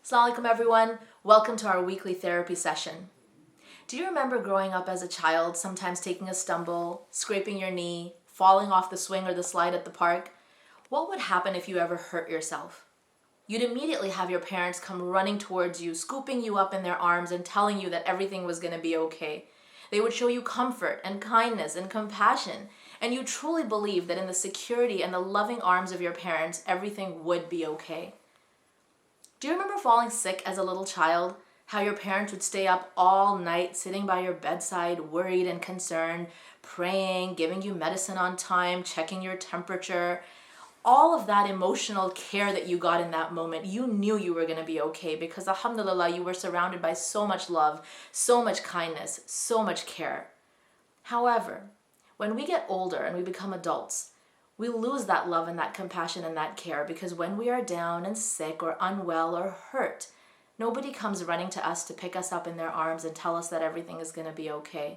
Assalamu alaikum everyone, welcome to our weekly therapy session. Do you remember growing up as a child, sometimes taking a stumble, scraping your knee, falling off the swing or the slide at the park? What would happen if you ever hurt yourself? You'd immediately have your parents come running towards you, scooping you up in their arms and telling you that everything was going to be okay. They would show you comfort and kindness and compassion, and you truly believe that in the security and the loving arms of your parents, everything would be okay. Do you remember falling sick as a little child? How your parents would stay up all night sitting by your bedside, worried and concerned, praying, giving you medicine on time, checking your temperature. All of that emotional care that you got in that moment, you knew you were going to be okay because alhamdulillah, you were surrounded by so much love, so much kindness, so much care. However, when we get older and we become adults, we lose that love and that compassion and that care because when we are down and sick or unwell or hurt, nobody comes running to us to pick us up in their arms and tell us that everything is going to be okay.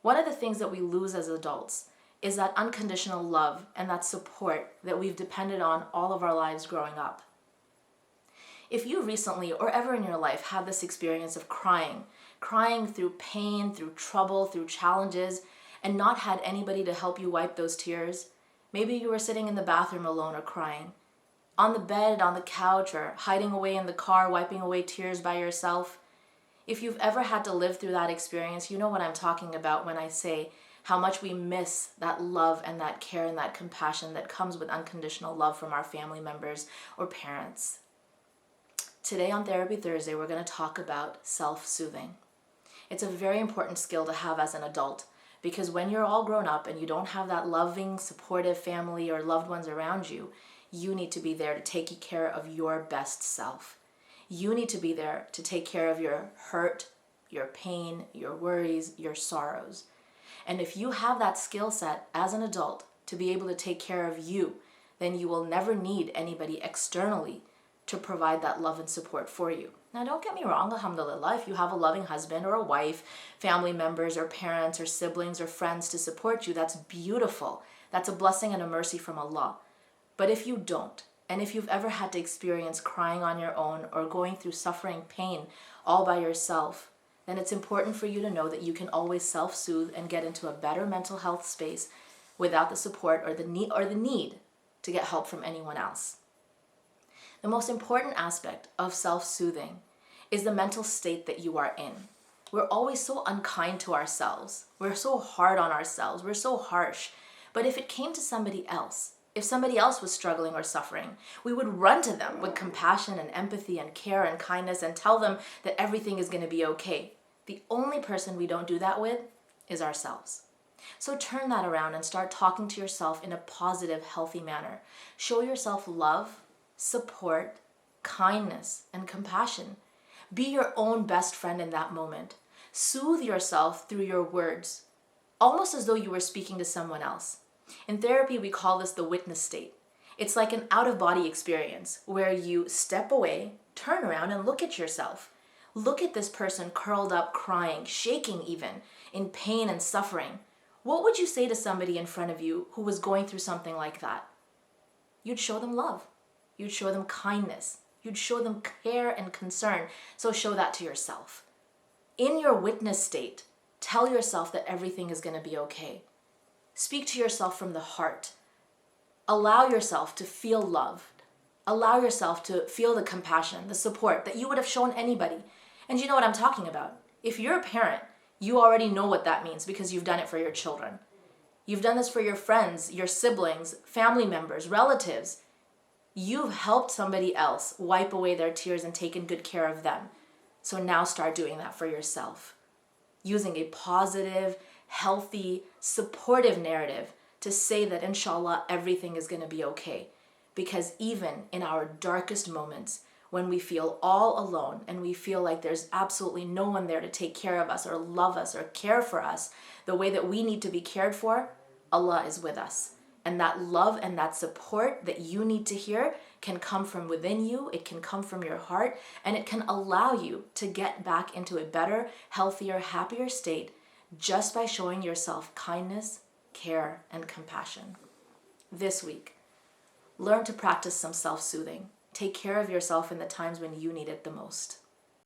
One of the things that we lose as adults is that unconditional love and that support that we've depended on all of our lives growing up. If you recently or ever in your life had this experience of crying through pain, through trouble, through challenges, and not had anybody to help you wipe those tears, maybe you were sitting in the bathroom alone or crying, on the bed, on the couch, or hiding away in the car, wiping away tears by yourself. If you've ever had to live through that experience, you know what I'm talking about when I say how much we miss that love and that care and that compassion that comes with unconditional love from our family members or parents. Today on Therapy Thursday, we're going to talk about self-soothing. It's a very important skill to have as an adult because when you're all grown up and you don't have that loving, supportive family or loved ones around you, you need to be there to take care of your best self. You need to be there to take care of your hurt, your pain, your worries, your sorrows. And if you have that skill set as an adult to be able to take care of you, then you will never need anybody externally to provide that love and support for you. Now, don't get me wrong, alhamdulillah, if you have a loving husband or a wife, family members or parents or siblings or friends to support you, that's beautiful. That's a blessing and a mercy from Allah. But if you don't, and if you've ever had to experience crying on your own or going through suffering pain all by yourself, then it's important for you to know that you can always self-soothe and get into a better mental health space without the support or the need to get help from anyone else. The most important aspect of self-soothing is the mental state that you are in. We're always so unkind to ourselves. We're so hard on ourselves. We're so harsh. But if it came to somebody else, if somebody else was struggling or suffering, we would run to them with compassion and empathy and care and kindness and tell them that everything is going to be okay. The only person we don't do that with is ourselves. So turn that around and start talking to yourself in a positive, healthy manner. Show yourself love, support, kindness, and compassion. Be your own best friend in that moment. Soothe yourself through your words, almost as though you were speaking to someone else. In therapy, we call this the witness state. It's like an out-of-body experience where you step away, turn around, and look at yourself. Look at this person curled up, crying, shaking even, in pain and suffering. What would you say to somebody in front of you who was going through something like that? You'd show them love. You'd show them kindness. You'd show them care and concern. So show that to yourself. In your witness state, tell yourself that everything is going to be okay. Speak to yourself from the heart. Allow yourself to feel loved. Allow yourself to feel the compassion, the support that you would have shown anybody. And you know what I'm talking about. If you're a parent, you already know what that means because you've done it for your children. You've done this for your friends, your siblings, family members, relatives. You've helped somebody else wipe away their tears and taken good care of them. So now start doing that for yourself. Using a positive, healthy, supportive narrative to say that inshallah everything is going to be okay. Because even in our darkest moments, when we feel all alone and we feel like there's absolutely no one there to take care of us or love us or care for us the way that we need to be cared for, Allah is with us. And that love and that support that you need to hear can come from within you, it can come from your heart, and it can allow you to get back into a better, healthier, happier state just by showing yourself kindness, care, and compassion. This week, learn to practice some self-soothing. Take care of yourself in the times when you need it the most.